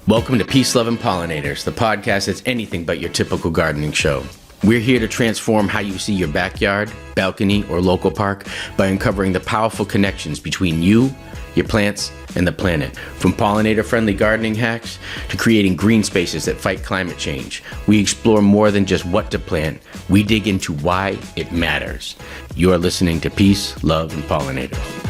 Welcome to Peace, Love, and Pollinators, the podcast that's anything but your typical gardening show. We're here to transform how you see your backyard, balcony, or local park by uncovering the powerful connections between you, your plants, and the planet. From pollinator-friendly gardening hacks to creating green spaces that fight climate change, we explore more than just what to plant. We dig into why it matters. You're listening to Peace, Love, and Pollinators.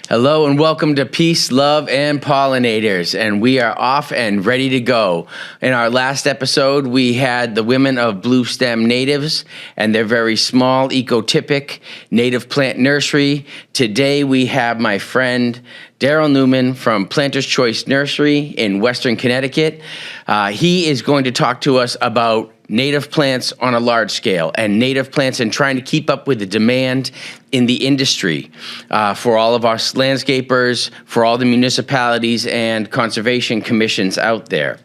Hello and welcome to Peace, Love, and Pollinators, and we are off and ready to go. In our last episode, we had the women of Blue Stem Natives and their very small, ecotypic native plant nursery. Today, we have my friend Daryl Newman from Planter's Choice Nursery in Western Connecticut. He is going to talk to us about native plants on a large scale and native plants and trying to keep up with the demand in the industry for all of our landscapers, for all the municipalities and conservation commissions out there.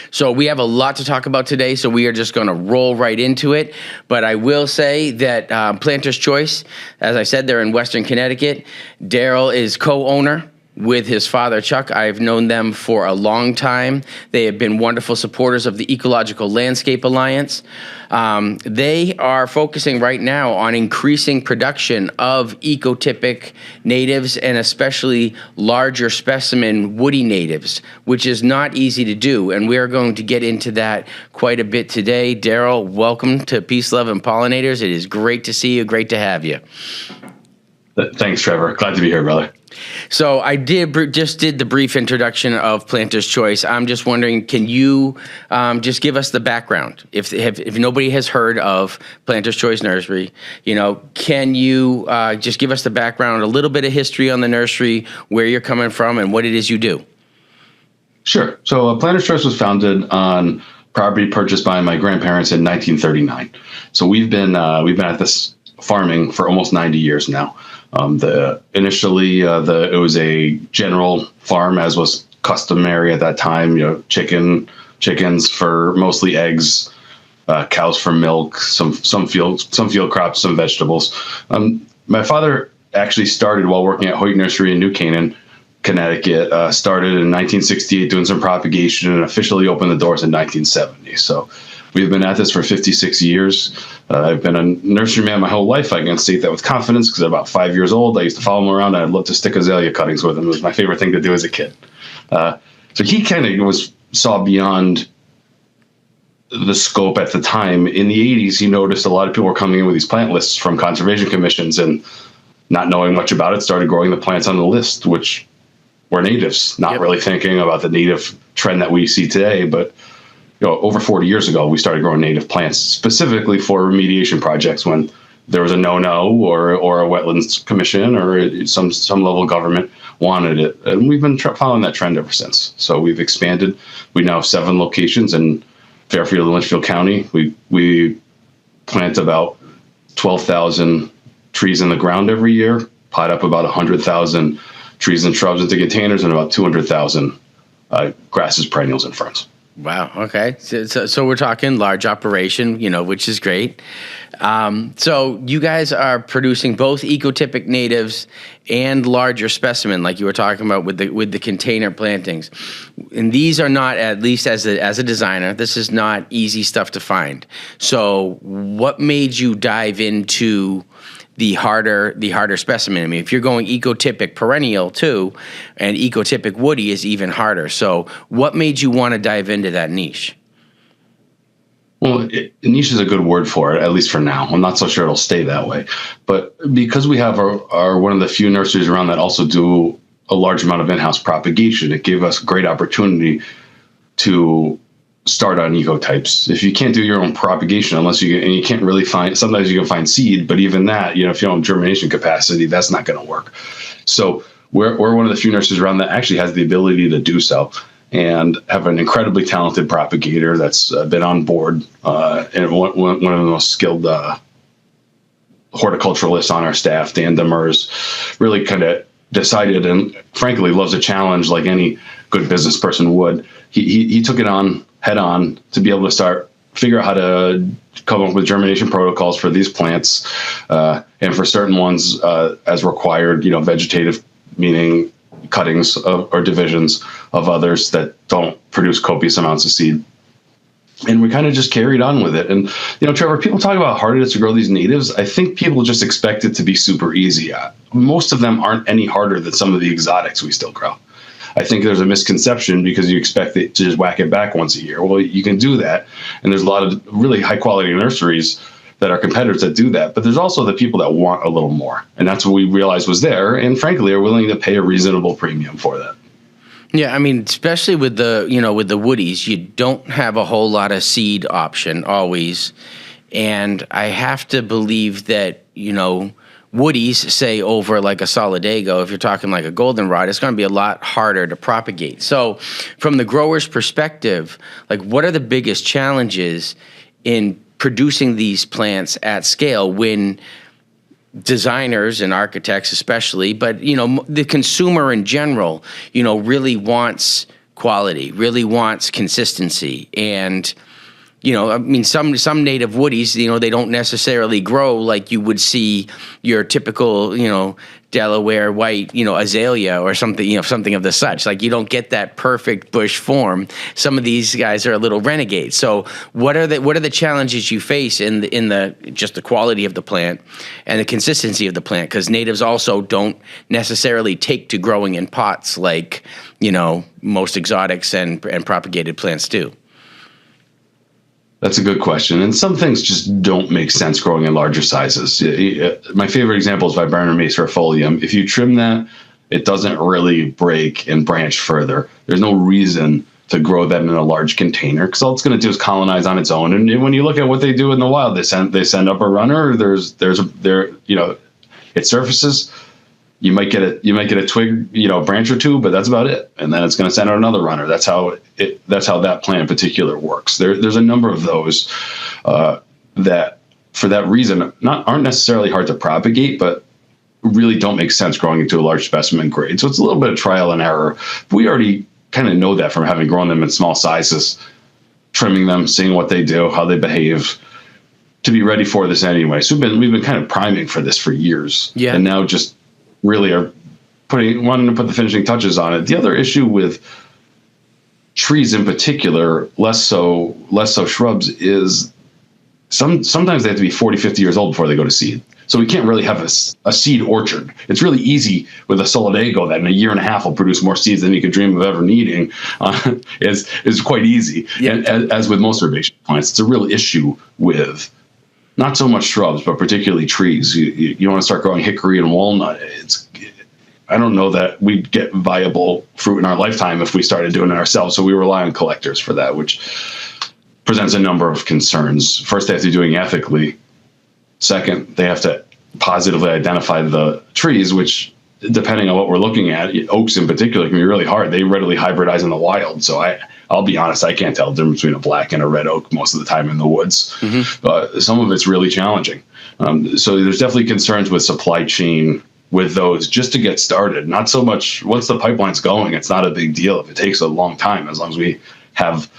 So we have a lot to talk about today, so we are just going to roll right into it. But I will say that Planter's Choice, as I said, they're in Western Connecticut. Daryl is co-owner with his father, Chuck. I've known them for a long time. They have been wonderful supporters of the Ecological Landscape Alliance. They are focusing right now on increasing production of ecotypic natives and especially larger specimen woody natives, which is not easy to do. And we are going to get into that quite a bit today. Daryl, welcome to Peace, Love, and Pollinators. It is great to see you. Great to have you. Thanks, Trevor. Glad to be here, brother. So I just did the brief introduction of Planter's Choice. I'm just wondering, can you just give us the background? If nobody has heard of Planter's Choice Nursery, can you just give us the background, a little bit of history on the nursery, where you're coming from, and what it is you do? Sure. So Planter's Choice was founded on property purchased by my grandparents in 1939. So we've been at this farming for almost 90 years now. Initially, it was a general farm, as was customary at that time. Chickens for mostly eggs, cows for milk, some field crops, some vegetables. My father actually started while working at Hoyt Nursery in New Canaan, Connecticut. Started in 1968 doing some propagation and officially opened the doors in 1970. So we've been at this for 56 years. I've been a nurseryman my whole life. I can state that with confidence because at about 5 years old, I used to follow him around and I'd love to stick azalea cuttings with him. It was my favorite thing to do as a kid. So he kind of saw beyond the scope at the time. In the 80s, he noticed a lot of people were coming in with these plant lists from conservation commissions and not knowing much about it, started growing the plants on the list, which were natives, not really thinking about the native trend that we see today. But over 40 years ago, we started growing native plants specifically for remediation projects when there was a no-no or a wetlands commission or some level of government wanted it. And we've been following that trend ever since. So we've expanded. We now have 7 locations in Fairfield and Litchfield County. We plant about 12,000 trees in the ground every year, pot up about 100,000 trees and shrubs into containers, and about 200,000 grasses, perennials, and ferns. Wow. Okay. So we're talking large operation, which is great. So you guys are producing both ecotypic natives and larger specimen, like you were talking about with the container plantings. And these are not, at least as a designer, this is not easy stuff to find. So what made you dive into the harder specimen? I mean, if you're going ecotypic perennial too, and ecotypic woody is even harder. So what made you want to dive into that niche? Well, niche is a good word for it, at least for now. I'm not so sure it'll stay that way. But because we have our one of the few nurseries around that also do a large amount of in-house propagation, it gave us a great opportunity to start on ecotypes. If you can't do your own propagation, and you can't really find, sometimes you can find seed, but even that, if you don't have germination capacity, that's not going to work. So we're one of the few nurseries around that actually has the ability to do so, and have an incredibly talented propagator that's been on board, and one of the most skilled horticulturalists on our staff, Dan Demers, really kind of decided and frankly loves a challenge like any good business person would. He took it on head on to be able to figure out how to come up with germination protocols for these plants, and for certain ones, as required, vegetative meaning cuttings or divisions of others that don't produce copious amounts of seed. And we kind of just carried on with it. And, Trevor, people talk about how hard it is to grow these natives. I think people just expect it to be super easy. Most of them aren't any harder than some of the exotics we still grow. I think there's a misconception because you expect it to just whack it back once a year. Well, you can do that. And there's a lot of really high quality nurseries that are competitors that do that. But there's also the people that want a little more. And that's what we realized was there. And frankly, are willing to pay a reasonable premium for that. Yeah, I mean, especially with the woodies, you don't have a whole lot of seed option always. And I have to believe that, woodies, say over like a solidago, if you're talking like a goldenrod, it's going to be a lot harder to propagate. So from the grower's perspective, like what are the biggest challenges in producing these plants at scale when designers and architects especially, but the consumer in general, really wants quality, really wants consistency. And I mean, some native woodies, they don't necessarily grow like you would see your typical, Delaware white, azalea or something, something of the such. Like you don't get that perfect bush form. Some of these guys are a little renegades. So what are the challenges you face in the just the quality of the plant and the consistency of the plant? Because natives also don't necessarily take to growing in pots like most exotics and propagated plants do. That's a good question. And some things just don't make sense growing in larger sizes. My favorite example is Viburnum aceriifolium. If you trim that, it doesn't really break and branch further. There's no reason to grow that in a large container because all it's going to do is colonize on its own. And when you look at what they do in the wild, they send up a runner. It surfaces. You might get a twig, branch or two, but that's about it. And then it's going to send out another runner. That's how that plant in particular works. There's a number of those that, for that reason, aren't necessarily hard to propagate, but really don't make sense growing into a large specimen grade. So it's a little bit of trial and error. We already kind of know that from having grown them in small sizes, trimming them, seeing what they do, how they behave, to be ready for this anyway. So we've been kind of priming for this for years. Yeah. And now just really are wanting to put the finishing touches on it. The other issue with trees in particular, less so shrubs, is sometimes they have to be 40, 50 years old before they go to seed. So we can't really have a seed orchard. It's really easy with a solidago that in a year and a half will produce more seeds than you could dream of ever needing. Is quite easy. Yeah. And as with most herbaceous plants, it's a real issue with not so much shrubs, but particularly trees. You want to start growing hickory and walnut. I don't know that we'd get viable fruit in our lifetime if we started doing it ourselves. So we rely on collectors for that, which presents a number of concerns. First, they have to be doing ethically. Second, they have to positively identify the trees, which, depending on what we're looking at, oaks in particular can be really hard. They readily hybridize in the wild. So I'll be honest, I can't tell the difference between a black and a red oak most of the time in the woods. Mm-hmm. Some of it's really challenging. So there's definitely concerns with supply chain with those just to get started. Not so much once the pipeline's going, it's not a big deal if it takes a long time, as long as we have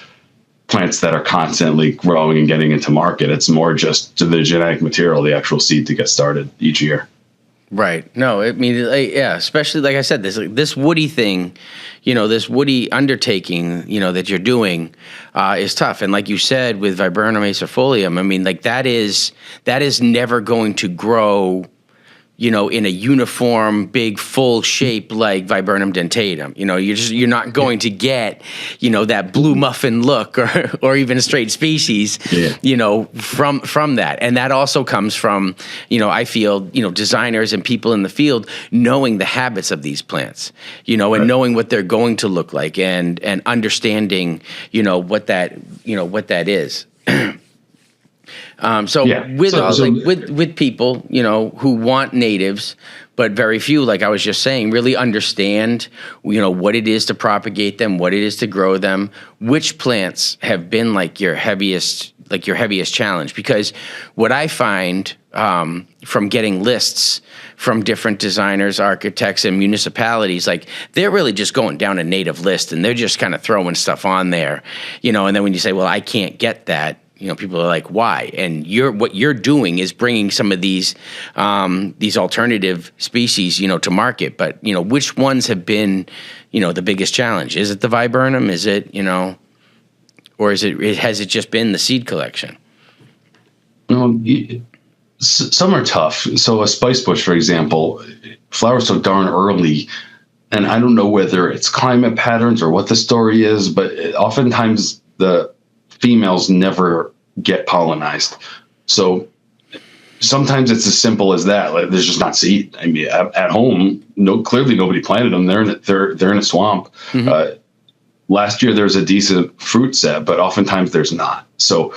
plants that are constantly growing and getting into market. It's more just to the genetic material, the actual seed to get started each year. Right. No, I mean, yeah, especially like I said, this woody thing, this woody undertaking, that you're doing is tough. And like you said, with Viburnum aceriifolium, I mean, like that is never going to grow, in a uniform, big, full shape like Viburnum dentatum. You're not going to get, that blue muffin look or even a straight species, from that. And that also comes from, I feel, designers and people in the field knowing the habits of these plants, and right. knowing what they're going to look like and understanding, what that is. With people, who want natives, but very few, like I was just saying, really understand, what it is to propagate them, what it is to grow them, which plants have been like your heaviest challenge. Because what I find from getting lists from different designers, architects, and municipalities, like they're really just going down a native list and they're just kind of throwing stuff on there, and then when you say, well, I can't get that, people are like, why? And what you're doing is bringing some of these alternative species, to market. But, which ones have been, the biggest challenge? Is it the viburnum? Is it, or has it just been the seed collection? Some are tough. So a spice bush, for example, flowers so darn early. And I don't know whether it's climate patterns or what the story is, but oftentimes the females never get pollinized. So sometimes it's as simple as that. Like, there's just not seed. I mean, at home, clearly nobody planted them. They're in a swamp. Mm-hmm. Last year there was a decent fruit set, but oftentimes there's not. So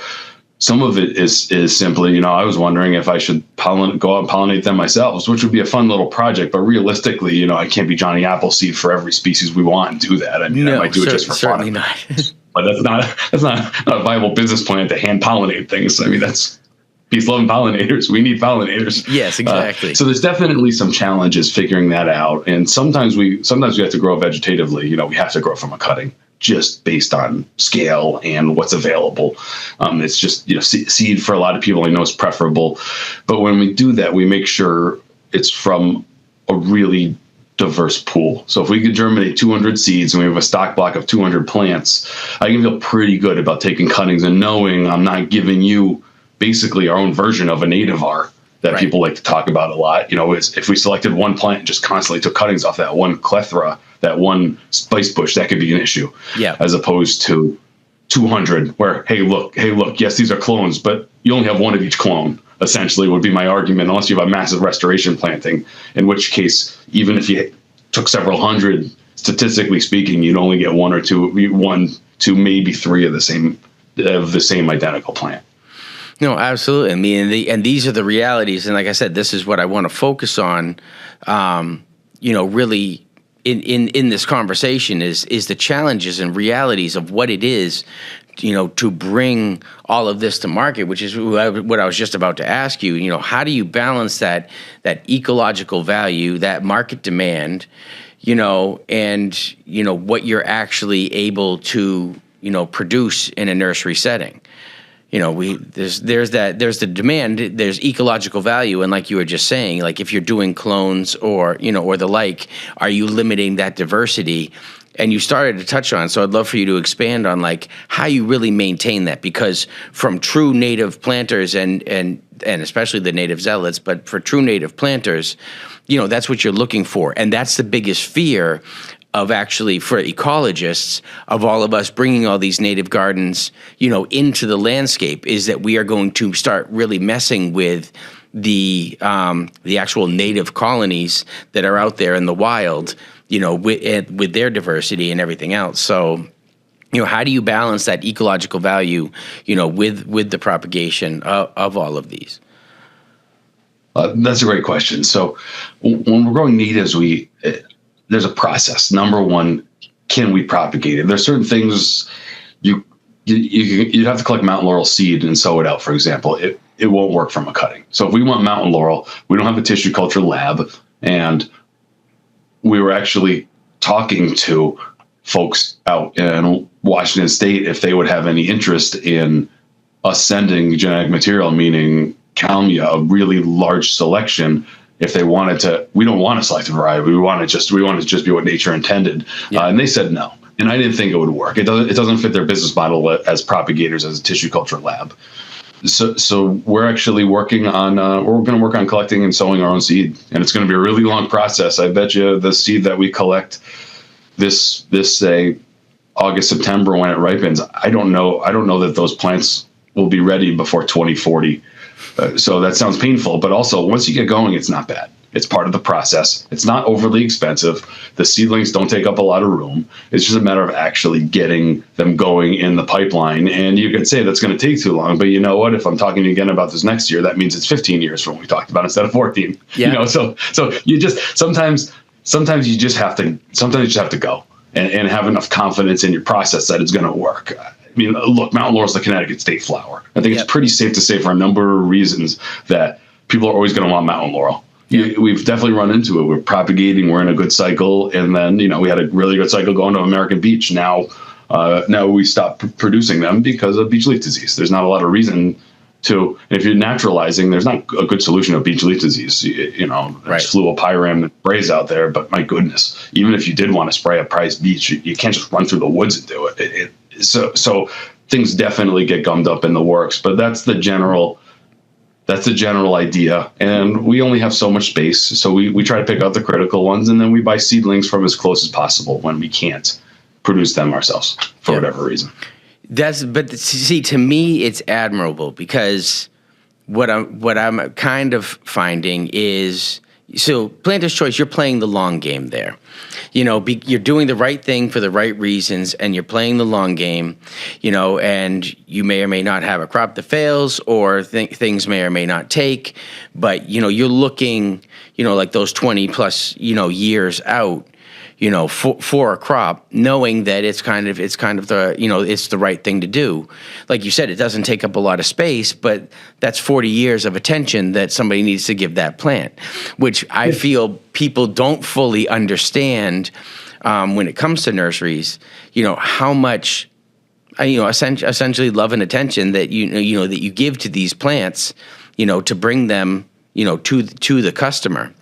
some of it is simply, I was wondering if I should go out and pollinate them myself, which would be a fun little project. But realistically, I can't be Johnny Appleseed for every species we want and do that. I mean, I might do it just for fun. Certainly not. But that's not a viable business plan to hand pollinate things. I mean, that's peace, love, and pollinators. We need pollinators. Yes, exactly. So there's definitely some challenges figuring that out. And sometimes we have to grow vegetatively. We have to grow from a cutting, just based on scale and what's available. It's just, seed for a lot of people I know is preferable. But when we do that, we make sure it's from a really diverse pool. So if we could germinate 200 seeds and we have a stock block of 200 plants, I can feel pretty good about taking cuttings and knowing I'm not giving you basically our own version of a nativar that people like to talk about a lot. If we selected one plant and just constantly took cuttings off that one clethra, that one spice bush, that could be an issue. Yeah. As opposed to 200 where, hey, look, yes, these are clones, but you only have one of each clone, essentially would be my argument, unless you have a massive restoration planting, in which case, even if you took several hundred, statistically speaking, you'd only get one, two, maybe three of the same identical plant. No, absolutely. I mean, and these are the realities. And like I said, this is what I want to focus on, really in this conversation is the challenges and realities of what it is, to bring all of this to market, which is what I was just about to ask you. How do you balance that ecological value, that market demand, and, what you're actually able to, produce in a nursery setting? There's the demand, there's ecological value. And like you were just saying, like if you're doing clones or the like, are you limiting that diversity? And you started to touch on, so I'd love for you to expand on like how you really maintain that, because from true native planters and especially the native zealots, but for true native planters, that's what you're looking for. And that's the biggest fear of actually for ecologists of all of us bringing all these native gardens, into the landscape, is that we are going to start really messing with the actual native colonies that are out there in the wild, with their diversity and everything else. So, how do you balance that ecological value, with the propagation of all of these? That's a great question. So when we're growing natives, there's a process. Number one, can we propagate it? There's certain things you'd have to collect mountain laurel seed and sow it out, for example. It won't work from a cutting. So if we want mountain laurel, we don't have a tissue culture lab. And we were actually talking to folks out in Washington State if they would have any interest in us sending genetic material, meaning Calmia, a really large selection. If they wanted to, we don't want a selective variety. We want to just be what nature intended. Yeah. And they said no. And I didn't think it would work. It doesn't fit their business model as propagators, as a tissue culture lab. So we're actually working on, we're going to work on collecting and sowing our own seed. And it's going to be a really long process. I bet you the seed that we collect this say August, September, when it ripens, I don't know that those plants will be ready before 2040. So that sounds painful, but also once you get going, it's not bad. It's part of the process. It's not overly expensive. The seedlings don't take up a lot of room. It's just a matter of actually getting them going in the pipeline. And you could say that's going to take too long, but you know what? If I'm talking to you again about this next year, that means it's 15 years from what we talked about instead of 14. Yeah. So you just sometimes you just have to go and have enough confidence in your process that it's going to work. I mean, look, mountain laurel is the Connecticut state flower. I think it's pretty safe to say for a number of reasons that people are always going to want mountain laurel. We've definitely run into it. We're propagating. We're in a good cycle. And then, we had a really good cycle going to American Beach. Now, Now we stopped producing them because of beech leaf disease. There's not a lot of reason to. If you're naturalizing, there's not a good solution to beech leaf disease. There's fluopyram that sprays out there, but my goodness, even if you did want to spray a prize beech, you can't just run through the woods and do it. So things definitely get gummed up in the works, but that's the general idea. And we only have so much space, so we try to pick out the critical ones, and then we buy seedlings from as close as possible when we can't produce them ourselves for whatever reason. But see, to me, it's admirable, because what I'm kind of finding is, so Planter's Choice, you're playing the long game there. You're doing the right thing for the right reasons, and you're playing the long game, and you may or may not have a crop that fails, or things may or may not take, but, you're looking, like those 20 plus, years out, for a crop, knowing that it's kind of the, it's the right thing to do. Like you said, it doesn't take up a lot of space, but that's 40 years of attention that somebody needs to give that plant, which I feel people don't fully understand when it comes to nurseries, how much, essentially love and attention that, that you give to these plants, to bring them, to the customer.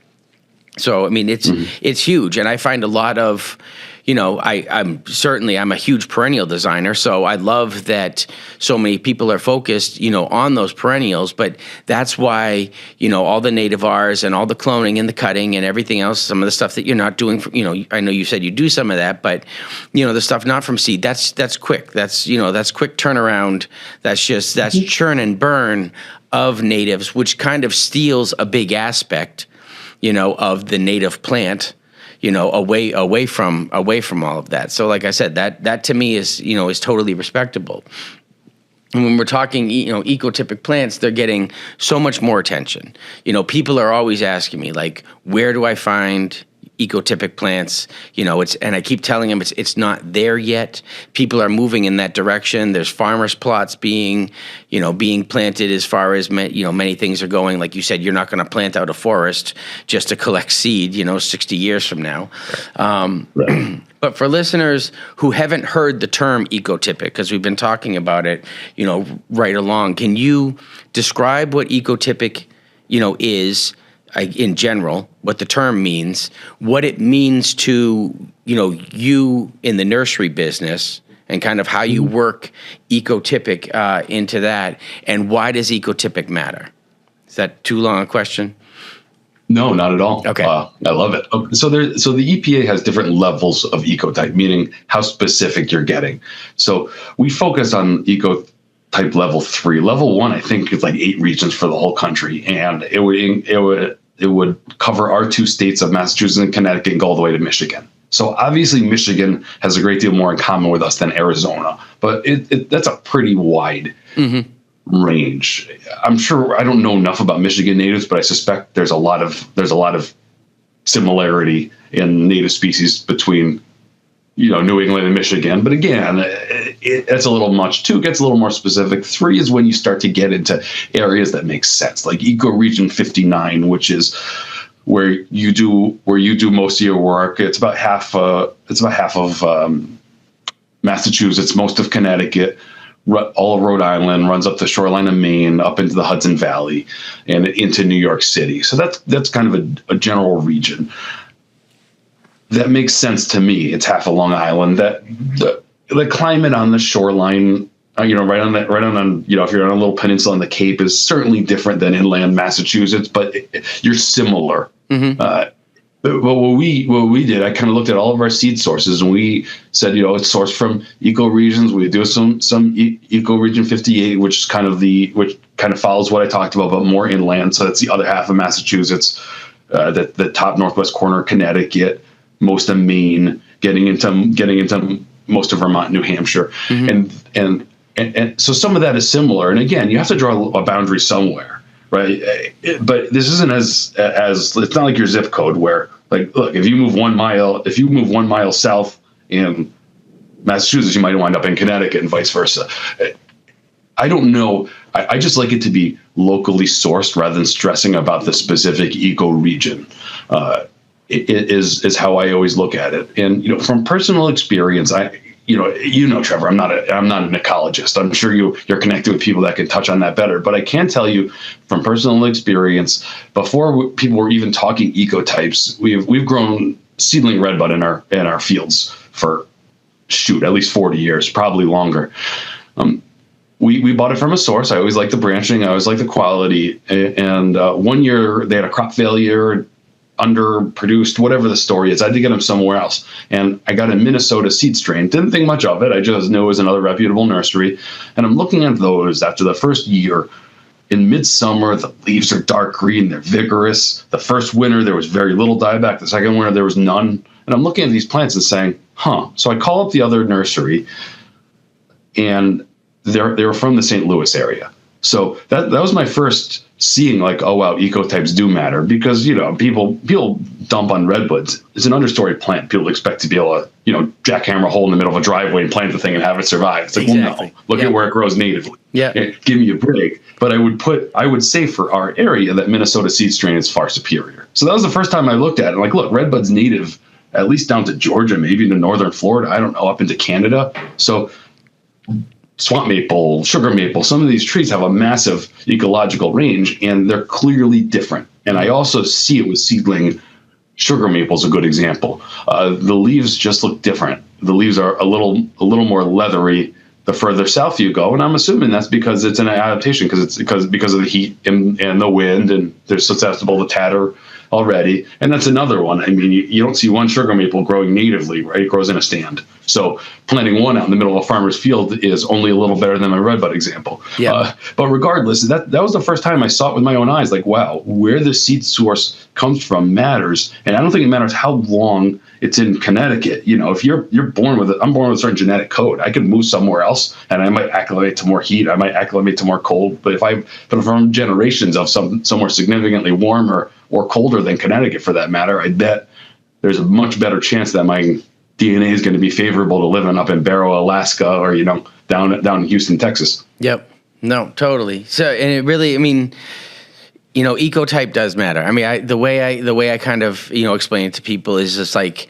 So, I mean, it's huge. And I find a lot of, I'm a huge perennial designer. So I love that so many people are focused, on those perennials. But that's why, all the nativars and all the cloning and the cutting and everything else, some of the stuff that you're not doing, I know you said you do some of that, but, the stuff not from seed, that's quick. That's quick turnaround. That's churn and burn of natives, which kind of steals a big aspect of the native plant, away from all of that. So like I said, that to me is totally respectable. And when we're talking, ecotypic plants, they're getting so much more attention. People are always asking me, like, where do I find ecotypic plants? And I keep telling them it's not there yet. People are moving in that direction. There's farmers plots being planted as far as, many things are going. Like you said, you're not going to plant out a forest just to collect seed, 60 years from now. Right. But for listeners who haven't heard the term ecotypic, because we've been talking about it, right along, can you describe what ecotypic, is, in general, what the term means, what it means to, you in the nursery business, and kind of how you work ecotypic into that, and why does ecotypic matter? Is that too long a question? No, not at all. Okay. I love it. So the EPA has different levels of ecotype, meaning how specific you're getting. So we focus on ecotype level 3. Level 1, I think, is like 8 regions for the whole country, and it would cover our 2 states of Massachusetts and Connecticut and go all the way to Michigan. So obviously Michigan has a great deal more in common with us than Arizona, but that's a pretty wide range. I'm sure I don't know enough about Michigan natives, but I suspect there's a lot of similarity in native species between New England and Michigan. But again, that's a little much. 2 gets a little more specific. 3 is when you start to get into areas that make sense, like Ecoregion 59, which is where you do most of your work. It's about half of Massachusetts, most of Connecticut, all of Rhode Island, runs up the shoreline of Maine, up into the Hudson Valley, and into New York City. So that's kind of a general region. That makes sense to me. It's half of Long Island. That the climate on the shoreline, right on, if you're on a little peninsula on the Cape, is certainly different than inland Massachusetts, but you're similar. But what we did, I kind of looked at all of our seed sources, and we said, it's sourced from ecoregions. We do some ecoregion 58, which kind of follows what I talked about, but more inland. So that's the other half of Massachusetts, the top northwest corner of Connecticut, most of Maine, getting into most of Vermont, New Hampshire, and so some of that is similar. And again, you have to draw a boundary somewhere. Right. But this isn't as it's not like your zip code where, like, look, if you move 1 mile south in Massachusetts, you might wind up in Connecticut and vice versa. I don't know. I just like it to be locally sourced rather than stressing about the specific ecoregion. It is how I always look at it. And, from personal experience, Trevor, I'm not an ecologist. I'm sure you're connected with people that can touch on that better. But I can tell you from personal experience, before people were even talking ecotypes, we've grown seedling redbud in our fields for at least 40 years, probably longer. We bought it from a source. I always like the branching. I always like the quality. And 1 year they had a crop failure, underproduced, whatever the story is. I had to get them somewhere else. And I got a Minnesota seed strain. Didn't think much of it. I just knew it was another reputable nursery. And I'm looking at those after the first year. In midsummer, the leaves are dark green. They're vigorous. The first winter, there was very little dieback. The second winter, there was none. And I'm looking at these plants and saying, So I call up the other nursery, and they were from the St. Louis area. So that was my first seeing, like, oh wow, ecotypes do matter, because people dump on redwoods. It's an understory plant. People expect to be able to jackhammer a hole in the middle of a driveway and plant the thing and have it survive. It's like, exactly. Well, no, look at where it grows natively. Yeah, give me a break. But I would say for our area that Minnesota seed strain is far superior. So that was the first time I looked at it. Like, look, redbud's native at least down to Georgia, maybe to northern Florida. I don't know, up into Canada. So swamp maple, sugar maple, some of these trees have a massive ecological range, and they're clearly different. And I also see it with seedling. Sugar maple is a good example. The leaves just look different. The leaves are a little more leathery the further south you go, and I'm assuming that's because it's an adaptation, because of the heat and the wind, and they're susceptible to tatter already. And that's another one. I mean, you don't see one sugar maple growing natively, right? It grows in a stand. So planting one out in the middle of a farmer's field is only a little better than my redbud example. Yeah. But regardless, that was the first time I saw it with my own eyes. Like, wow, where the seed source comes from matters. And I don't think it matters how long it's in Connecticut. If you're born with it, I'm born with a certain genetic code. I could move somewhere else, and I might acclimate to more heat. I might acclimate to more cold. But if I'm from generations of somewhere significantly warmer or colder than Connecticut, for that matter, I bet there's a much better chance that my DNA is going to be favorable to living up in Barrow, Alaska, or down in Houston, Texas. Yep. No, totally. So, and it really, ecotype does matter. I mean, the way I kind of explain it to people is just like,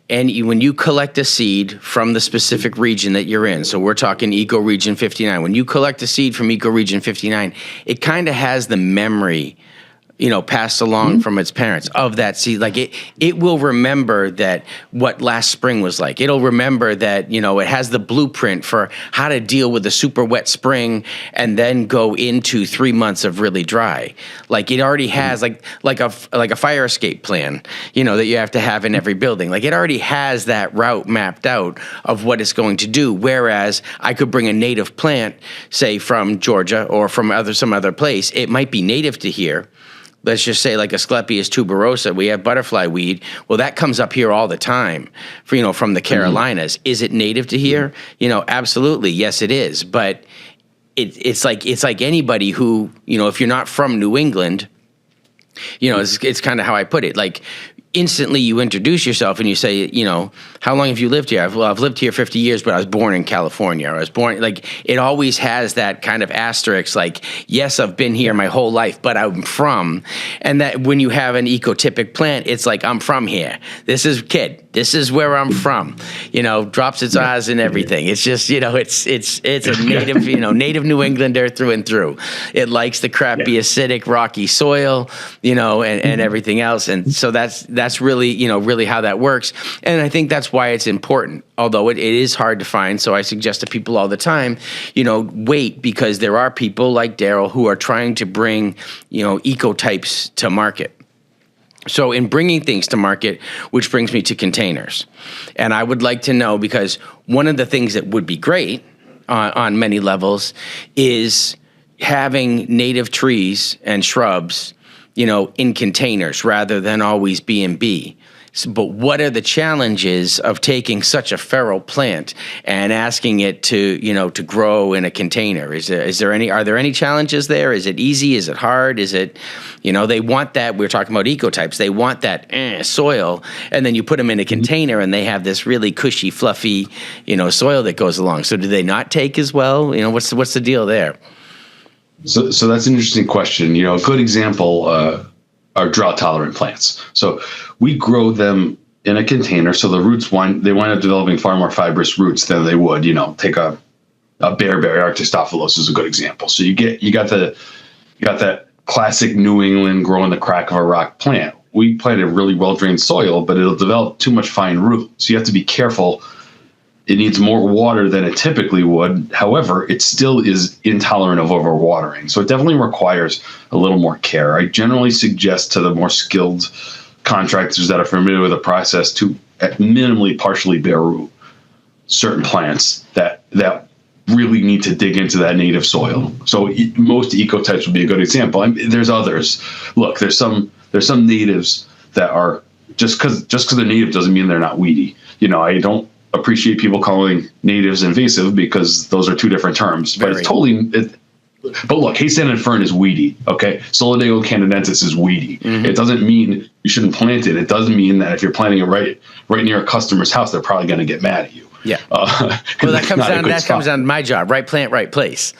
when you collect a seed from the specific region that you're in, so we're talking ecoregion 59. When you collect a seed from ecoregion 59, it kind of has the memory passed along from its parents of that seed. Like it will remember that what last spring was like. It'll remember that, it has the blueprint for how to deal with a super wet spring and then go into 3 months of really dry. Like it already has like a fire escape plan, that you have to have in every building. Like it already has that route mapped out of what it's going to do. Whereas I could bring a native plant, say from Georgia or from some other place. It might be native to here. Let's just say like Asclepias tuberosa, we have butterfly weed. Well, that comes up here all the time from the Carolinas. Mm-hmm. Is it native to here? Absolutely. Yes, it is. But it's like anybody who, if you're not from New England, it's kind of how I put it. Like instantly you introduce yourself and you say, how long have you lived here? I've lived here 50 years, but I was born in California. Or I was born, like, it always has that kind of asterisk, like, yes, I've been here my whole life, but I'm from. And that when you have an ecotypic plant, it's like, I'm from here. This is where I'm from, drops its eyes and everything. It's just, it's a native, native New Englander through and through. It likes the crappy, acidic, rocky soil, and everything else. And so that's really, really how that works. And I think that's why it's important, although it is hard to find. So I suggest to people all the time, wait, because there are people like Daryl who are trying to bring, ecotypes to market. So in bringing things to market, which brings me to containers. And I would like to know, because one of the things that would be great on many levels is having native trees and shrubs, in containers rather than always B&B. But what are the challenges of taking such a feral plant and asking it to grow in a container? Are there any challenges there? Is it easy? Is it hard? Is it, they want that, we're talking about ecotypes, they want that soil, and then you put them in a container and they have this really cushy, fluffy, soil that goes along. So do they not take as well? What's the deal there? So that's an interesting question. A good example are drought tolerant plants. So we grow them in a container. So the roots wind up developing far more fibrous roots than they would, take a bearberry. Arctostaphylos is a good example. So you got that classic New England grow in the crack of a rock plant. We planted really well drained soil, but it'll develop too much fine root. So you have to be careful. It needs more water than it typically would. However, it still is intolerant of overwatering. So it definitely requires a little more care. I generally suggest to the more skilled contractors that are familiar with the process to at minimally partially bare root certain plants that really need to dig into that native soil. So most ecotypes would be a good example. I mean, there's others. Look, there's some natives that are just because they're native doesn't mean they're not weedy. I don't appreciate people calling natives invasive because those are two different terms. But it's totally. But look, Haystander fern is weedy. Okay, Solidago canadensis is weedy. Mm-hmm. It doesn't mean you shouldn't plant it. It doesn't mean that if you're planting it right near a customer's house, they're probably going to get mad at you. Yeah. Well, that comes down to my job, right plant, right place.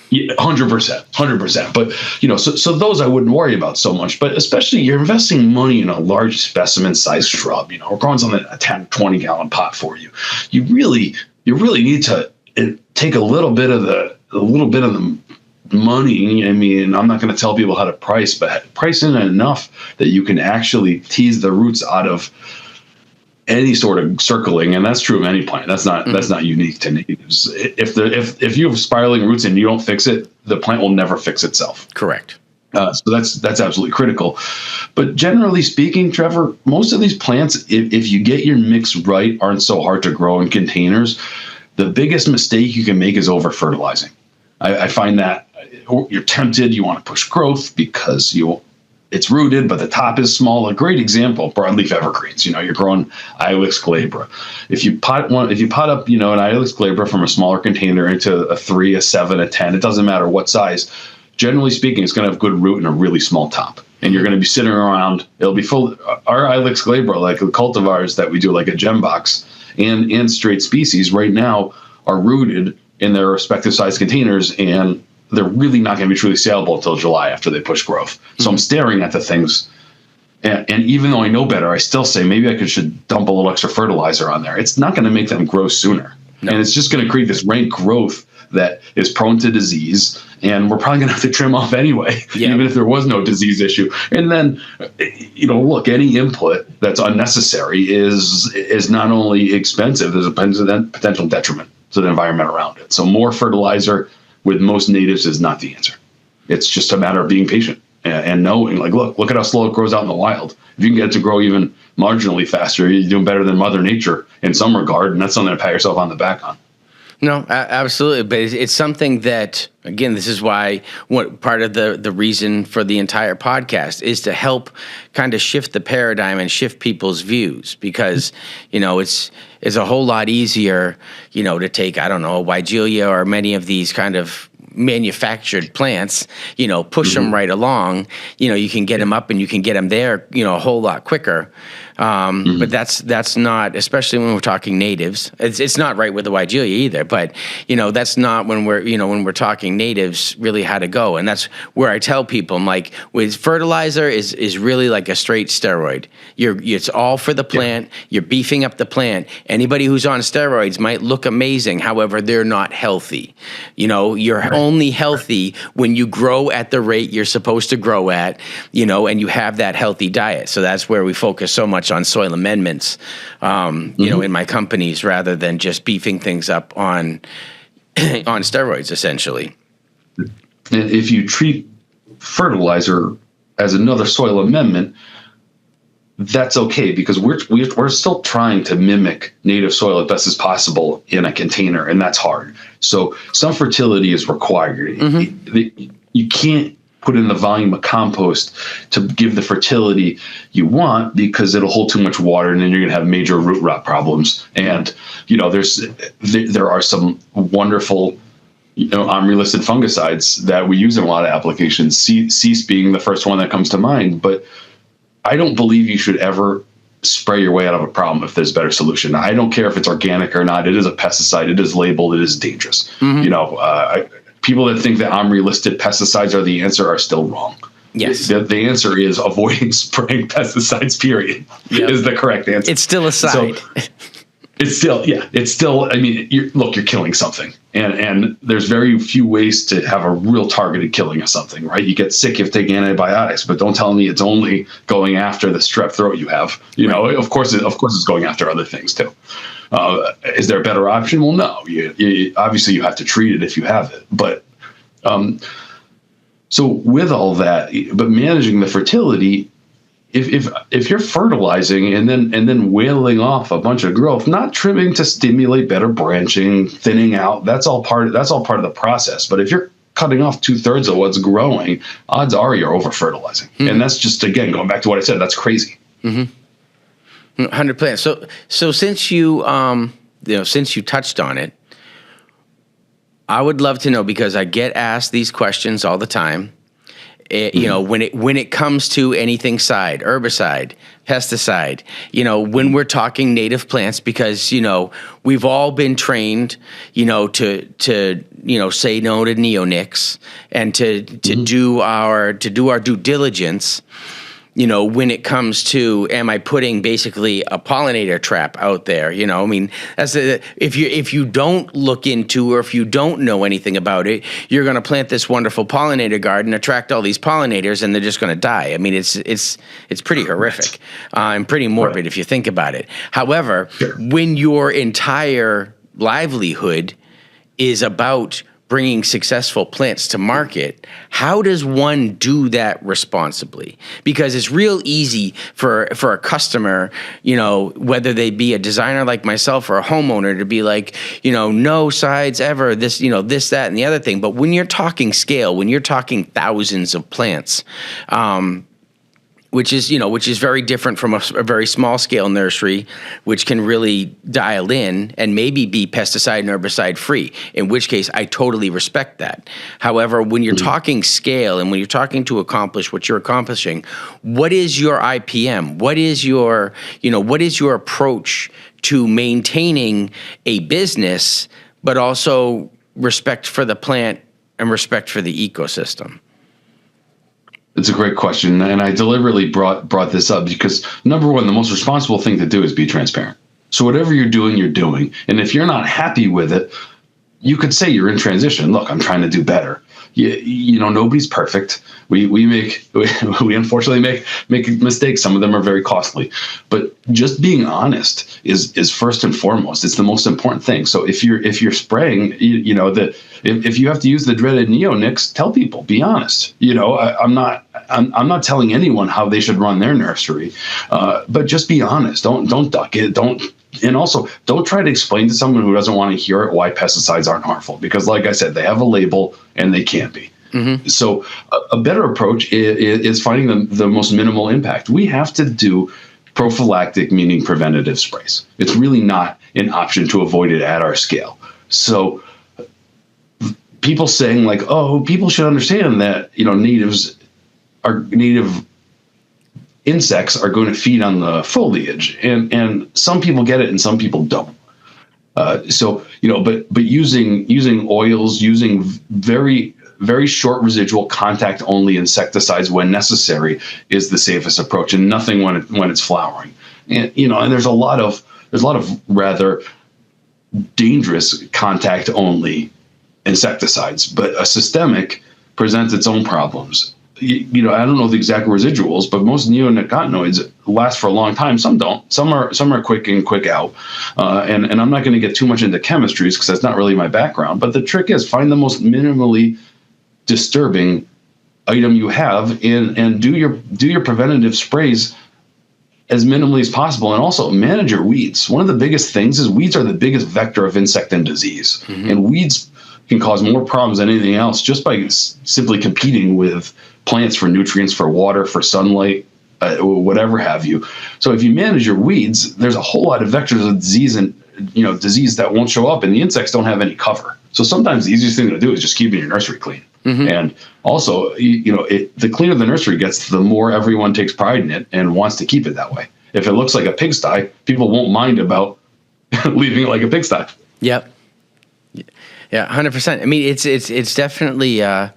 Yeah, 100%. But so those I wouldn't worry about so much. But especially you're investing money in a large specimen size shrub. We're growing something in a 10, 20 gallon pot for you. You really need to take a little bit of the money. I mean, I'm not going to tell people how to price, but price in enough that you can actually tease the roots out of any sort of circling, and that's true of any plant. That's not unique to natives. If you have spiraling roots and you don't fix it, the plant will never fix itself. Correct. So that's absolutely critical. But generally speaking, Trevor, most of these plants, if you get your mix right, aren't so hard to grow in containers. The biggest mistake you can make is over fertilizing. I find that you're tempted, you want to push growth because it's rooted, but the top is small. A great example, broadleaf evergreens. You're growing Ilex glabra. If you pot up, an Ilex glabra from a smaller container into a 3, a 7, a 10, it doesn't matter what size. Generally speaking, it's going to have good root and a really small top. And you're going to be sitting around. It'll be full. Our Ilex glabra, like the cultivars that we do, like a gem box and straight species, right now are rooted in their respective size containers, and they're really not going to be truly saleable until July after they push growth. So I'm staring at the things, and even though I know better, I still say maybe I should dump a little extra fertilizer on there. It's not going to make them grow sooner. No. And it's just going to create this rank growth that is prone to disease, and we're probably going to have to trim off anyway, even if there was no disease issue. And then, look, any input that's unnecessary is not only expensive, there's a potential detriment to the environment around it. So more fertilizer with most natives is not the answer. It's just a matter of being patient and knowing, like, look at how slow it grows out in the wild. If you can get it to grow even marginally faster, you're doing better than Mother Nature in some regard, and that's something to pat yourself on the back on. No, absolutely. But it's something that, again, this is why part of the reason for the entire podcast is to help kind of shift the paradigm and shift people's views, because, it's a whole lot easier, to take, a Weigelia or many of these kind of manufactured plants, push them right along, you can get them up and you can get them there, a whole lot quicker. But that's not, especially when we're talking natives. It's not right with the Weigelia either. But that's not when we're talking natives really how to go. And that's where I tell people, I'm like, with fertilizer is really like a straight steroid. It's all for the plant. You're beefing up the plant. Anybody who's on steroids might look amazing. However, they're not healthy. You're only healthy when you grow at the rate you're supposed to grow at. And you have that healthy diet. So that's where we focus so much on soil amendments, in my companies, rather than just beefing things up on steroids, essentially. And if you treat fertilizer as another soil amendment, that's okay, because we're still trying to mimic native soil as best as possible in a container, and that's hard. So some fertility is required. You can't put in the volume of compost to give the fertility you want, because it'll hold too much water, and then you're going to have major root rot problems. And there are some wonderful OMRI-listed fungicides that we use in a lot of applications. Cease being the first one that comes to mind, but I don't believe you should ever spray your way out of a problem if there's a better solution. I don't care if it's organic or not. It is a pesticide. It is labeled. It is dangerous. People that think that OMRI-listed pesticides are the answer are still wrong. Yes. The answer is avoiding spraying pesticides, period, is the correct answer. It's still a side. So, it's still, I mean, you're killing something. And there's very few ways to have a real targeted killing of something, right? You get sick if taking antibiotics, but don't tell me it's only going after the strep throat you have. You know, of course it's going after other things too. Is there a better option? Well, no. Obviously, you have to treat it if you have it. But so with all that, but managing the fertility, if you're fertilizing and then whaling off a bunch of growth, not trimming to stimulate better branching, thinning out, that's all part of the process. But if you're cutting off 2/3 of what's growing, odds are you're over fertilizing. And that's just, again, going back to what I said, that's crazy. 100%. So since you since you touched on it, I would love to know, because I get asked these questions all the time. You know, when it comes to anything herbicide, pesticide, you know, when we're talking native plants, because, you know, we've all been trained, you know, to say no to neonics and to do our due diligence. You know, when it comes to, am I putting basically a pollinator trap out there? You know, I mean, if you don't look into, or if you don't know anything about it, you're going to plant this wonderful pollinator garden, attract all these pollinators, and they're just going to die. I mean, it's pretty horrific and pretty morbid if you think about it. However, when your entire livelihood is about bringing successful plants to market, how does one do that responsibly? Because it's real easy for a customer, you know, whether they be a designer like myself or a homeowner, to be like, you know, no sides ever, this, you know, this, that, and the other thing. But when you're talking scale, when you're talking thousands of plants, which is very different from a very small scale nursery, which can really dial in and maybe be pesticide and herbicide free, in which case I totally respect that. However, when you're talking scale and when you're talking to accomplish what you're accomplishing, what is your IPM? What is your approach to maintaining a business, but also respect for the plant and respect for the ecosystem? It's a great question, and I deliberately brought this up because, number one, the most responsible thing to do is be transparent. So whatever you're doing, and if you're not happy with it, you could say you're in transition. Look, I'm trying to do better. You know, nobody's perfect. We unfortunately make mistakes. Some of them are very costly, but just being honest is first and foremost. It's the most important thing. So if you're spraying, you know, if you have to use the dreaded neonics, tell people, be honest. You know, I'm not telling anyone how they should run their nursery, but just be honest. Don't duck it. And also, don't try to explain to someone who doesn't want to hear it why pesticides aren't harmful, because, like I said, they have a label and they can't be. So a better approach is finding the most minimal impact. We have to do prophylactic, meaning preventative sprays. It's really not an option to avoid it at our scale. So people saying like, oh, people should understand that, you know, native insects are going to feed on the foliage, and some people get it and some people don't. So, you know, but using oils, using very, very short residual contact only insecticides when necessary is the safest approach, and nothing when it's flowering. And, you know, and there's a lot of rather dangerous contact only insecticides, but a systemic presents its own problems. You know, I don't know the exact residuals, but most neonicotinoids last for a long time. Some don't. Some are quick in, quick out. And I'm not going to get too much into chemistries because that's not really my background. But the trick is find the most minimally disturbing item you have and do your preventative sprays as minimally as possible, and also manage your weeds. One of the biggest things is weeds are the biggest vector of insect and disease, and weeds can cause more problems than anything else just by simply competing with plants for nutrients, for water, for sunlight, whatever have you. So if you manage your weeds, there's a whole lot of vectors of disease and, you know, disease that won't show up, and the insects don't have any cover. So sometimes the easiest thing to do is just keeping your nursery clean. And also, you know, the cleaner the nursery gets, the more everyone takes pride in it and wants to keep it that way. If it looks like a pigsty, people won't mind about leaving it like a pigsty. Yep. Yeah, 100%. I mean, it's definitely a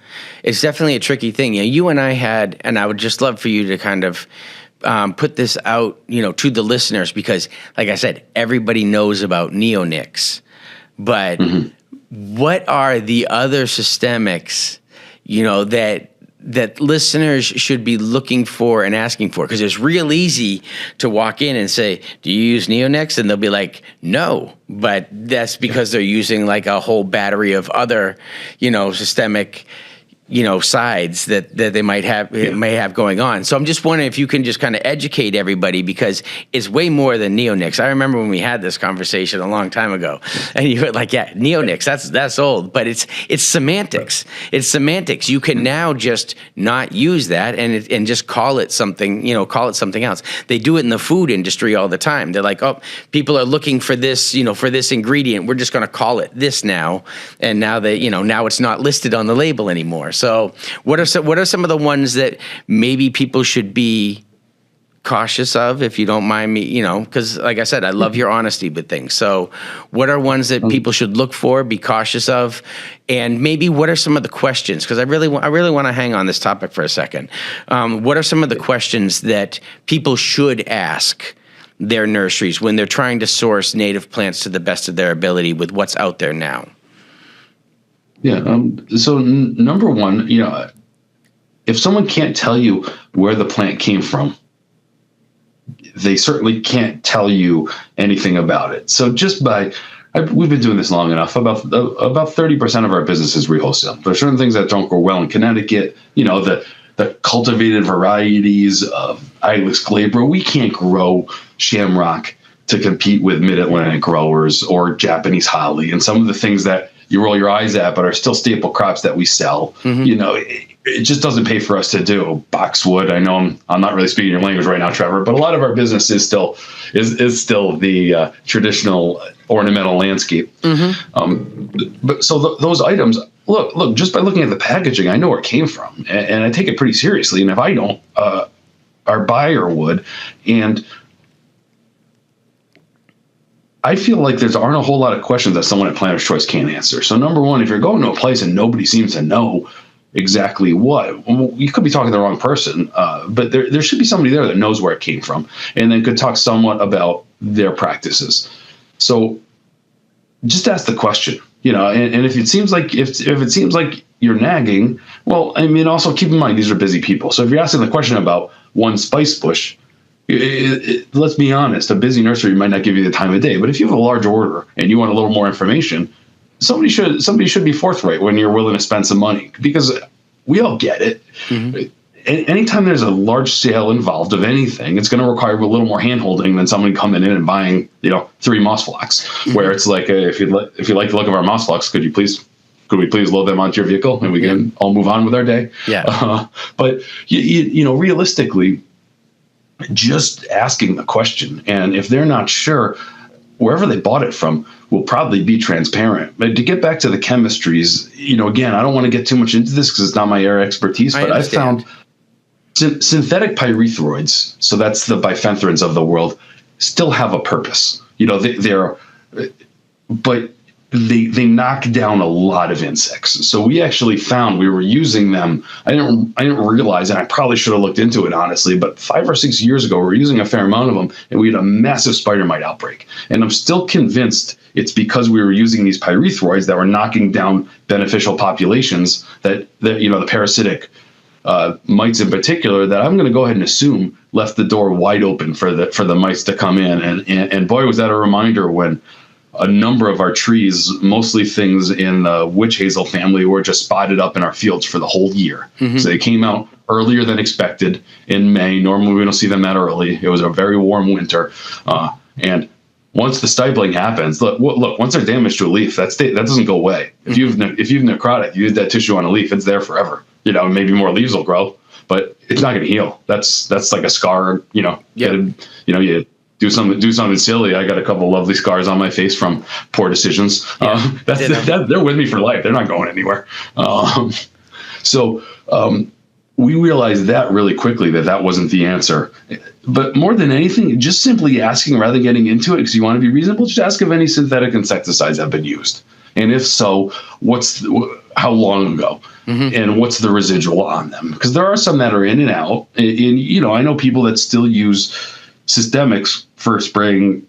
tricky thing. You know, you and I had, and I would just love for you to kind of put this out, you know, to the listeners, because, like I said, everybody knows about neonics, but what are the other systemics, you know, that listeners should be looking for and asking for? Because it's real easy to walk in and say, do you use neonics? And they'll be like, no, but that's because they're using like a whole battery of other, you know, systemic, you know, sides that they might have going on. So I'm just wondering if you can just kind of educate everybody, because it's way more than neonics. I remember when we had this conversation a long time ago, and you were like, yeah, neonics, that's old, but it's semantics. It's semantics. You can now just not use that and just call it something, you know, call it something else. They do it in the food industry all the time. They're like, oh, people are looking for this, you know, for this ingredient. We're just going to call it this now. And now that, you know, now it's not listed on the label anymore. So what are some of the ones that maybe people should be cautious of, if you don't mind me, you know, because like I said, I love your honesty with things. So what are ones that people should look for, be cautious of, and maybe what are some of the questions? Because I really want to hang on this topic for a second. What are some of the questions that people should ask their nurseries when they're trying to source native plants to the best of their ability with what's out there now? Yeah. So number one, you know, if someone can't tell you where the plant came from, they certainly can't tell you anything about it. So just we've been doing this long enough. About 30% of our business is re-wholesale. There are certain things that don't grow well in Connecticut. You know, the cultivated varieties of Ilex glabra. We can't grow shamrock to compete with mid-Atlantic growers or Japanese holly and some of the things that you roll your eyes at, but are still staple crops that we sell. You know, it just doesn't pay for us to do. Boxwood, I know I'm not really speaking your language right now, Trevor, but a lot of our business is still the traditional ornamental landscape. But so those items, look, just by looking at the packaging, I know where it came from, and I take it pretty seriously. And if I don't, our buyer would. And I feel like there aren't a whole lot of questions that someone at Planter's Choice can't answer. So number one, if you're going to a place and nobody seems to know exactly what, well, you could be talking to the wrong person, but there should be somebody there that knows where it came from and then could talk somewhat about their practices. So just ask the question, you know, and if it seems like you're nagging, well, I mean, also keep in mind, these are busy people. So if you're asking the question about one spice bush, let's be honest, a busy nursery might not give you the time of day, but if you have a large order and you want a little more information, somebody should be forthright when you're willing to spend some money, because we all get it. Anytime there's a large sale involved of anything, it's going to require a little more handholding than someone coming in and buying, you know, 3 moss flocks, where it's like, if you like the look of our moss flocks, could we please load them onto your vehicle and we can all move on with our day? But you know, realistically, just asking the question, and if they're not sure, wherever they bought it from will probably be transparent. But to get back to the chemistries, you know, again, I don't want to get too much into this because it's not my area of expertise, but I found synthetic pyrethroids, so that's the bifenthrins of the world, still have a purpose. You know, but they knock down a lot of insects. So we actually found we were using them. I didn't realize, and I probably should have looked into it, honestly, but 5 or 6 years ago, we were using a fair amount of them, and we had a massive spider mite outbreak. And I'm still convinced it's because we were using these pyrethroids that were knocking down beneficial populations that you know, the parasitic mites in particular, that I'm going to go ahead and assume left the door wide open for the mites to come in. And boy, was that a reminder when a number of our trees, mostly things in the witch hazel family, were just spotted up in our fields for the whole year. So they came out earlier than expected in May. Normally we don't see them that early. It was a very warm winter. And once the stipling happens, look, once they're damaged to a leaf, that doesn't go away. If you've necrotic, you use that tissue on a leaf, it's there forever. You know, maybe more leaves will grow, but it's not going to heal. That's like a scar, you know, you do something silly. I got a couple lovely scars on my face from poor decisions. They're with me for life. They're not going anywhere. So we realized that really quickly that wasn't the answer. But more than anything, just simply asking rather than getting into it, because you want to be reasonable, just ask if any synthetic insecticides have been used. And if so, how long ago? And what's the residual on them? Because there are some that are in and out. And, I know people that still use systemics for spraying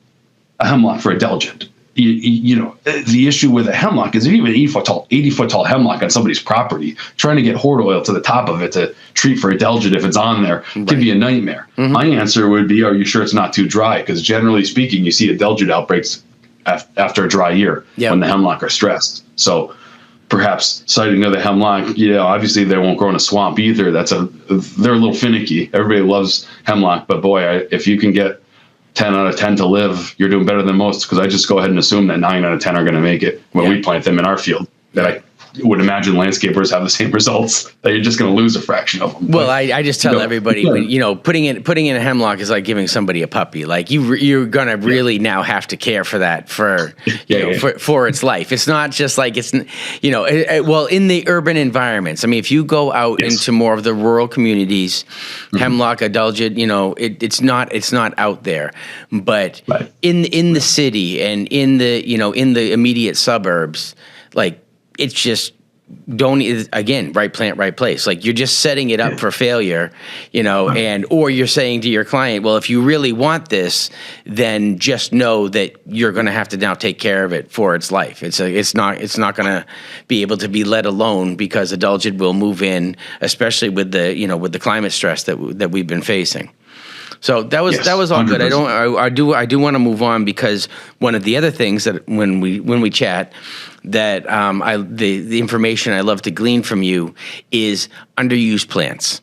a hemlock for a diligent. The issue with a hemlock is even 80-foot tall hemlock on somebody's property, trying to get horde oil to the top of it to treat for a diligent if it's on there can be a nightmare. My answer would be, are you sure it's not too dry? Because generally speaking, you see a diligent outbreaks after a dry year when the hemlock are stressed. So perhaps sighting of the hemlock, obviously they won't grow in a swamp either. They're a little finicky. Everybody loves hemlock, but boy, if you can get 10 out of 10 to live, you're doing better than most, because I just go ahead and assume that 9 out of 10 are going to make it when we plant them in our field. That I would imagine landscapers have the same results, that you're just going to lose a fraction of them. Well, I just tell everybody, putting in a hemlock is like giving somebody a puppy. Like you're going to really now have to care for that for its life. It's not just like well, in the urban environments. I mean, if you go out into more of the rural communities, hemlock, adulgent, it's not out there. But in the city and in the immediate suburbs, like, it's just right plant, right place. Like, you're just setting it up for failure, or you're saying to your client, well, if you really want this, then just know that you're going to have to now take care of it for its life. It's not going to be able to be let alone, because adulgent will move in, especially with the climate stress that we've been facing. So that was all 100%. Good. I do want to move on, because one of the other things that when we chat, that the information I love to glean from you is underused plants.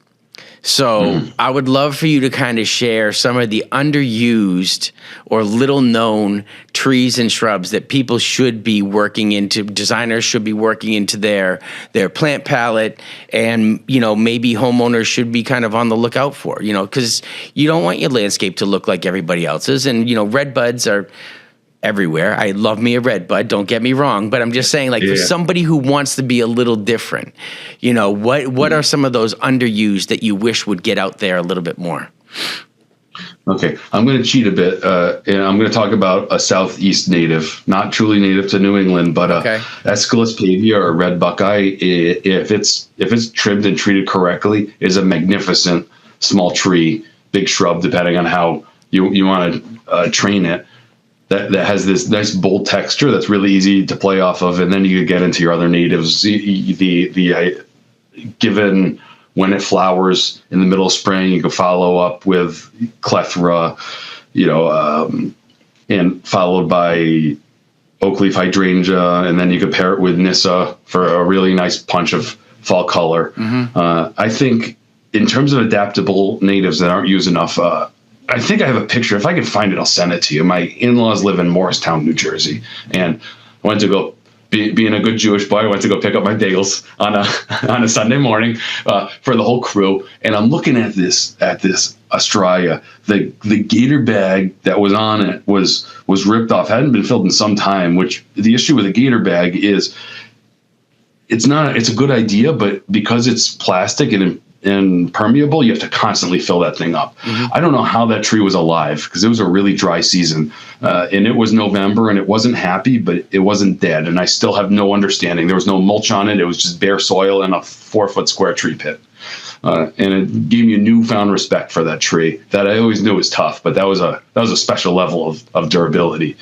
So I would love for you to kind of share some of the underused or little known trees and shrubs that people should be working into, designers should be working into their plant palette, and, maybe homeowners should be kind of on the lookout for, because you don't want your landscape to look like everybody else's. And, red buds are everywhere. I love me a red bud, don't get me wrong, but I'm just saying, like, for somebody who wants to be a little different, what are some of those underused that you wish would get out there a little bit more? Okay, I'm going to cheat a bit, and I'm going to talk about a southeast native, not truly native to New England, but Aesculus pavia, or red buckeye, if it's trimmed and treated correctly, is a magnificent small tree, big shrub, depending on how you want to train it. That has this nice bold texture that's really easy to play off of, and then you could get into your other natives. Given when it flowers in the middle of spring, you can follow up with clethra, and followed by oak leaf hydrangea, and then you could pair it with nyssa for a really nice punch of fall color. I think in terms of adaptable natives that aren't used enough, I think I have a picture. If I can find it, I'll send it to you. My in-laws live in Morristown, New Jersey, and I went to go, being a good Jewish boy, I went to go pick up my bagels on a Sunday morning for the whole crew. And I'm looking at this Australia. The gator bag that was on it was ripped off, hadn't been filled in some time. Which the issue with a gator bag is, it's a good idea, but because it's plastic and permeable, you have to constantly fill that thing up. I don't know how that tree was alive, because it was a really dry season, and it was November, and it wasn't happy, but it wasn't dead. And I still have no understanding. There was no mulch on it. It was just bare soil and a 4-foot square tree pit. And it gave me a newfound respect for that tree that I always knew was tough, but that was a special level of durability.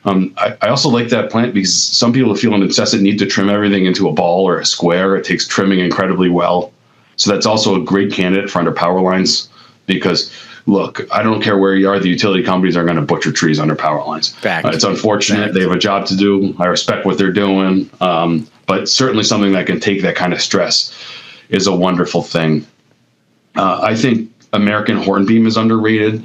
I also like that plant because some people feel an incessant need to trim everything into a ball or a square. It takes trimming incredibly well. So that's also a great candidate for under power lines, because, look, I don't care where you are, the utility companies are going to butcher trees under power lines. It's unfortunate. They have a job to do. I respect what they're doing. But certainly something that can take that kind of stress is a wonderful thing. I think American hornbeam is underrated.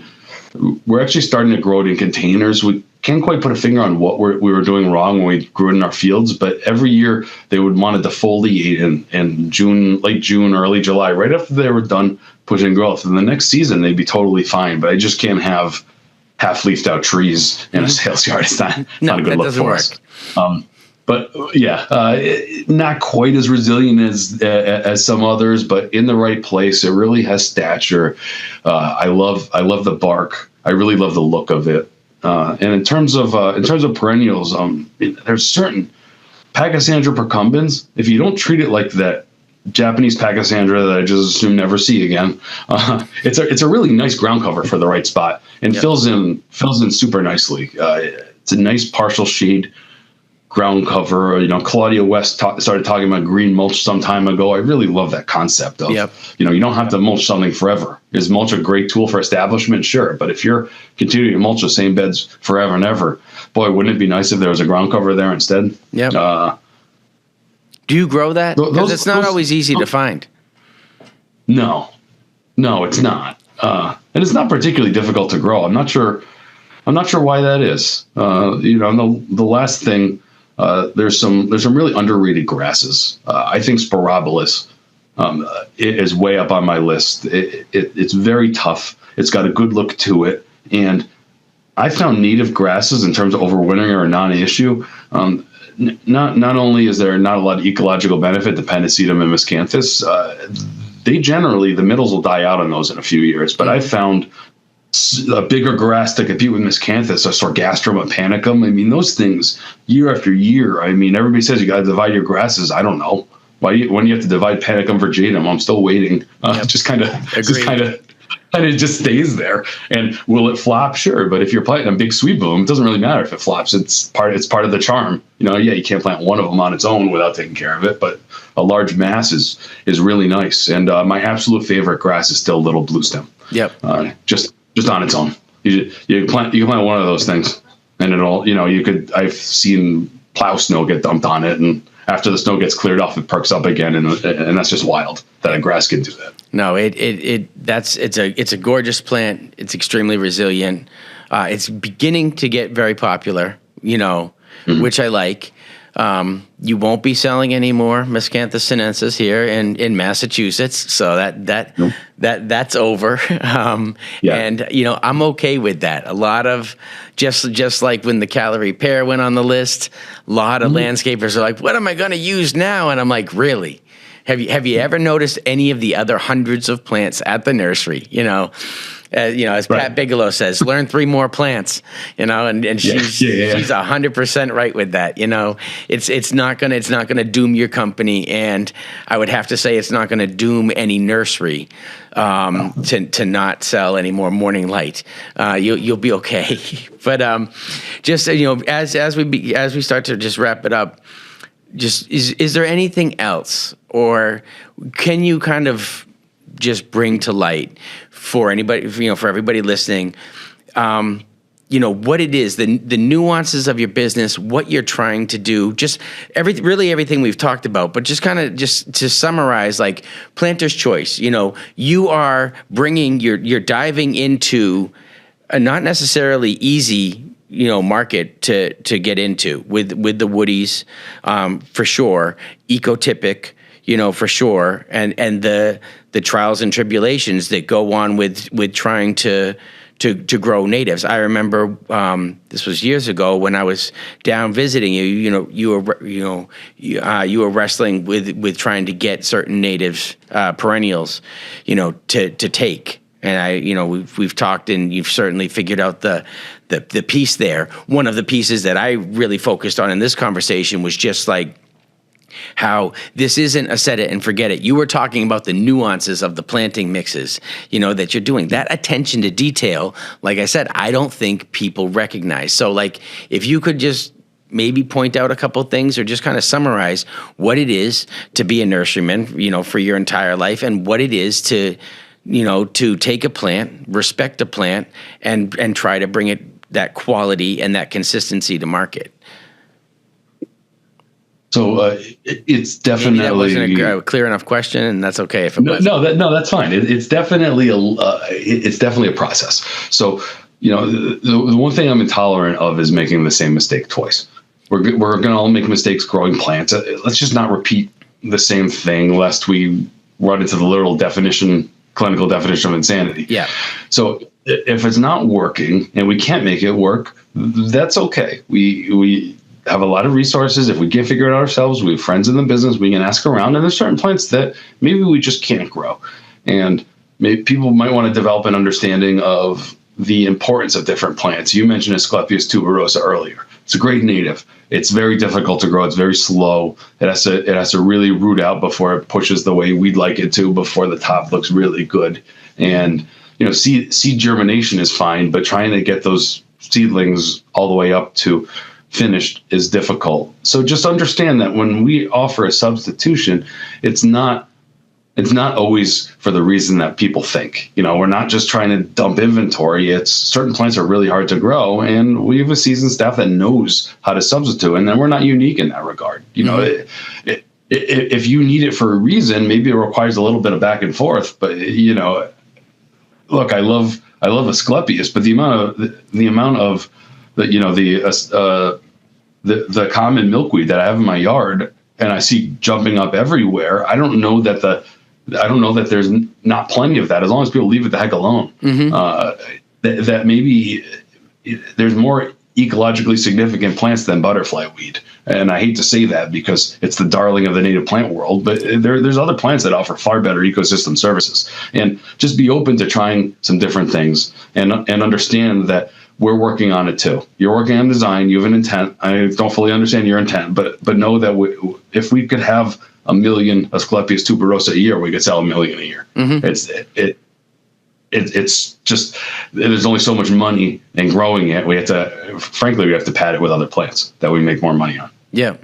We're actually starting to grow it in containers. We can't quite put a finger on what we were doing wrong when we grew it in our fields, but every year they would want to defoliate in June, late June, early July, right after they were done pushing growth. And the next season they'd be totally fine, but I just can't have half-leafed out trees in a sales yard. It's not a good look for us. But not quite as resilient as some others, but in the right place. It really has stature. I love the bark. I really love the look of it. And in terms of perennials, there's certain Pachysandra procumbens, if you don't treat it like that Japanese Pachysandra that I just assume never see again, it's a really nice ground cover for the right spot and fills in super nicely. It's a nice partial shade ground cover. Claudia West started talking about green mulch some time ago. I really love that concept of, you don't have to mulch something forever. Is mulch a great tool for establishment? Sure. But if you're continuing to mulch the same beds forever and ever, boy, wouldn't it be nice if there was a ground cover there instead? Yeah. Do you grow that? Because it's not always easy to find. No, it's not. And it's not particularly difficult to grow. I'm not sure why that is. The last thing, there's some really underrated grasses. I think Sporobolus is way up on my list. It's very tough. It's got a good look to it, and I found native grasses in terms of overwintering are a non-issue. Not only is there not a lot of ecological benefit to Pennisetum and Miscanthus, they generally, the middles will die out on those in a few years. But I found a bigger grass to compete with Miscanthus, a Sorghastrum, a Panicum. I mean, those things year after year. I mean, everybody says you got to divide your grasses. I don't know when you have to divide Panicum virginum. I'm still waiting. Just kind of just stays there. And will it flop? Sure. But if you're planting a big sweet boom, it doesn't really matter if it flops. It's part of the charm. You can't plant one of them on its own without taking care of it, but a large mass is really nice. And my absolute favorite grass is still little blue stem. Yep. Just on its own. You can plant one of those things and it'll, I've seen plow snow get dumped on it, and after the snow gets cleared off, it perks up again, and that's just wild that a grass can do that. No, it's a gorgeous plant. It's extremely resilient. It's beginning to get very popular, which I like. You won't be selling any more Miscanthus sinensis here in Massachusetts, so that's over. And I'm okay with that. A lot of just like when the calorie pear went on the list, a lot of landscapers are like, "What am I going to use now?" And I'm like, "Really? Have you ever noticed any of the other hundreds of plants at the nursery?" As Pat Bigelow says, learn 3 more plants, and she's 100% right with that. It's not gonna doom your company, and I would have to say it's not gonna doom any nursery to not sell any more morning light. You'll be okay. But just as we start to just wrap it up, just is there anything else, or can you kind of just bring to light for anybody, for everybody listening, what it is, the nuances of your business, what you're trying to do, just everything we've talked about, but just kind of just to summarize, like Planter's Choice, you are you're diving into a not necessarily easy, market to get into with the woodies, for sure, ecotypic, for sure, and the trials and tribulations that go on with trying to grow natives. I remember this was years ago when I was down visiting you. You were wrestling with trying to get certain natives, perennials, to take. And we've talked, and you've certainly figured out the piece there. One of the pieces that I really focused on in this conversation was just like how this isn't a set it and forget it. You were talking about the nuances of the planting mixes, that you're doing. That attention to detail, like I said, I don't think people recognize. So like, if you could just maybe point out a couple things or just kind of summarize what it is to be a nurseryman, for your entire life, and what it is to take a plant, respect a plant, and try to bring it that quality and that consistency to market. So it's definitely, maybe that wasn't a clear enough question, and that's okay if it was. No, that's fine. It's definitely a process. So the one thing I'm intolerant of is making the same mistake twice. We're going to all make mistakes growing plants. Let's just not repeat the same thing, lest we run into the literal clinical definition of insanity. Yeah. So if it's not working and we can't make it work, that's okay. We have a lot of resources. If we can't figure it out ourselves, we have friends in the business, we can ask around, and there's certain plants that maybe we just can't grow. And people might want to develop an understanding of the importance of different plants. You mentioned Asclepias tuberosa earlier. It's a great native. It's very difficult to grow. It's very slow. It has to really root out before it pushes the way we'd like it to, before the top looks really good. And seed germination is fine, but trying to get those seedlings all the way up to finished is difficult. So just understand that when we offer a substitution, it's not always for the reason that people think. We're not just trying to dump inventory. It's certain plants are really hard to grow, and we have a seasoned staff that knows how to substitute, and then we're not unique in that regard. If you need it for a reason, maybe it requires a little bit of back and forth. But look, I love Asclepius, but the amount of the common milkweed that I have in my yard and I see jumping up everywhere, I don't know that there's not plenty of that, as long as people leave it the heck alone. That maybe there's more ecologically significant plants than butterfly weed. And I hate to say that because it's the darling of the native plant world, but there's other plants that offer far better ecosystem services. And just be open to trying some different things and understand that we're working on it too. You're working on design. You have an intent. I don't fully understand your intent, but know that if we could have 1 million Asclepias tuberosa a year, we could sell 1 million a year. It's just, there's only so much money in growing it. We have to pad it with other plants that we make more money on. Yeah.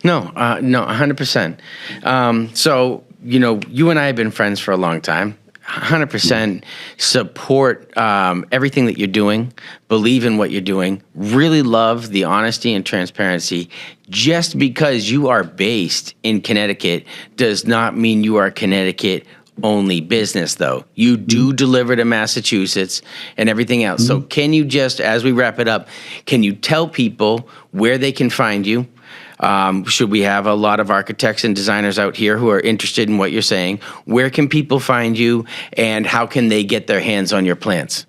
No, 100%. So, you and I have been friends for a long time. 100% support everything that you're doing, believe in what you're doing, really love the honesty and transparency. Just because you are based in Connecticut does not mean you are Connecticut only business, though. You do deliver to Massachusetts and everything else. So can you just, as we wrap it up, can you tell people where they can find you? Should we have a lot of architects and designers out here who are interested in what you're saying? Where can people find you, and how can they get their hands on your plants?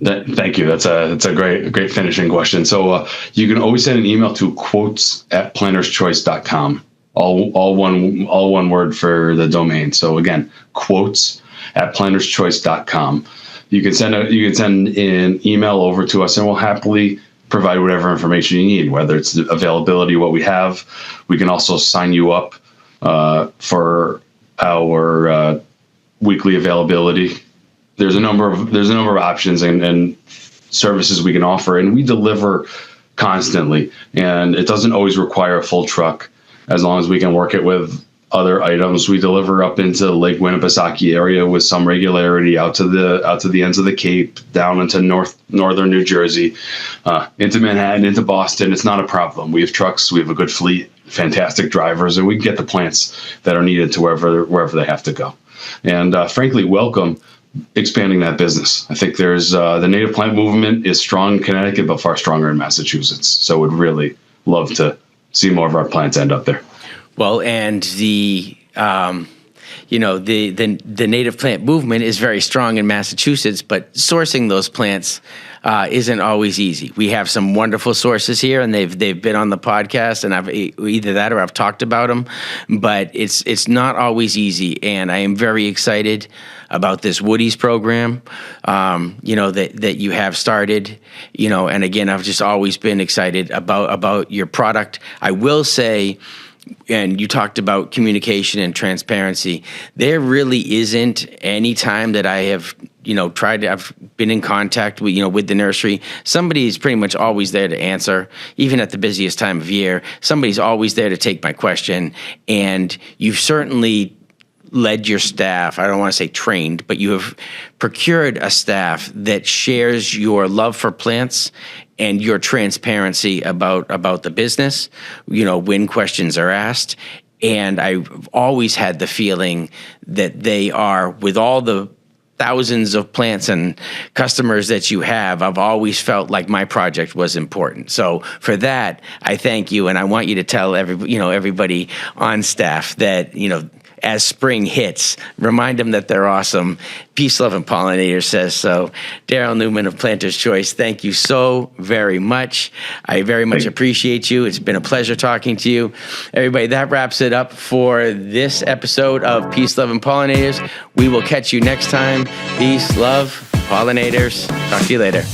Thank you. That's a great finishing question. So you can always send an email to quotes@planterschoice.com. All one word for the domain. So again, quotes@planterschoice.com. You can send an email over to us, and we'll happily provide whatever information you need, whether it's the availability, what we have. We can also sign you up for our weekly availability. There's a number of options and services we can offer, and we deliver constantly. And it doesn't always require a full truck, as long as we can work it with other items. We deliver up into Lake Winnipesaukee area with some regularity, out to the ends of the Cape, down into northern New Jersey, into Manhattan, into Boston. It's not a problem. We have trucks. We have a good fleet, fantastic drivers, and we can get the plants that are needed to wherever they have to go. And frankly, welcome expanding that business. I think there's the native plant movement is strong in Connecticut, but far stronger in Massachusetts. So would really love to see more of our plants end up there. Well, and the native plant movement is very strong in Massachusetts, but sourcing those plants isn't always easy. We have some wonderful sources here, and they've been on the podcast, and I've either that or I've talked about them, but it's not always easy. And I am very excited about this Woodies program, that you have started, and again, I've just always been excited about your product. I will say, and you talked about communication and transparency. There really isn't any time that I have, I've been in contact with the nursery. Somebody's pretty much always there to answer, even at the busiest time of year. Somebody's always there to take my question. And you've certainly led your staff, I don't want to say trained, but you have procured a staff that shares your love for plants and your transparency about the business, when questions are asked. And I've always had the feeling that they are, with all the thousands of plants and customers that you have, I've always felt like my project was important. So for that, I thank you. And I want you to tell everybody on staff that, as spring hits, remind them that they're awesome. Peace, Love, and Pollinators says so. Daryl Newman of Planter's Choice, thank you so very much. I very much appreciate you. It's been a pleasure talking to you. Everybody, that wraps it up for this episode of Peace, Love, and Pollinators. We will catch you next time. Peace, love, pollinators. Talk to you later.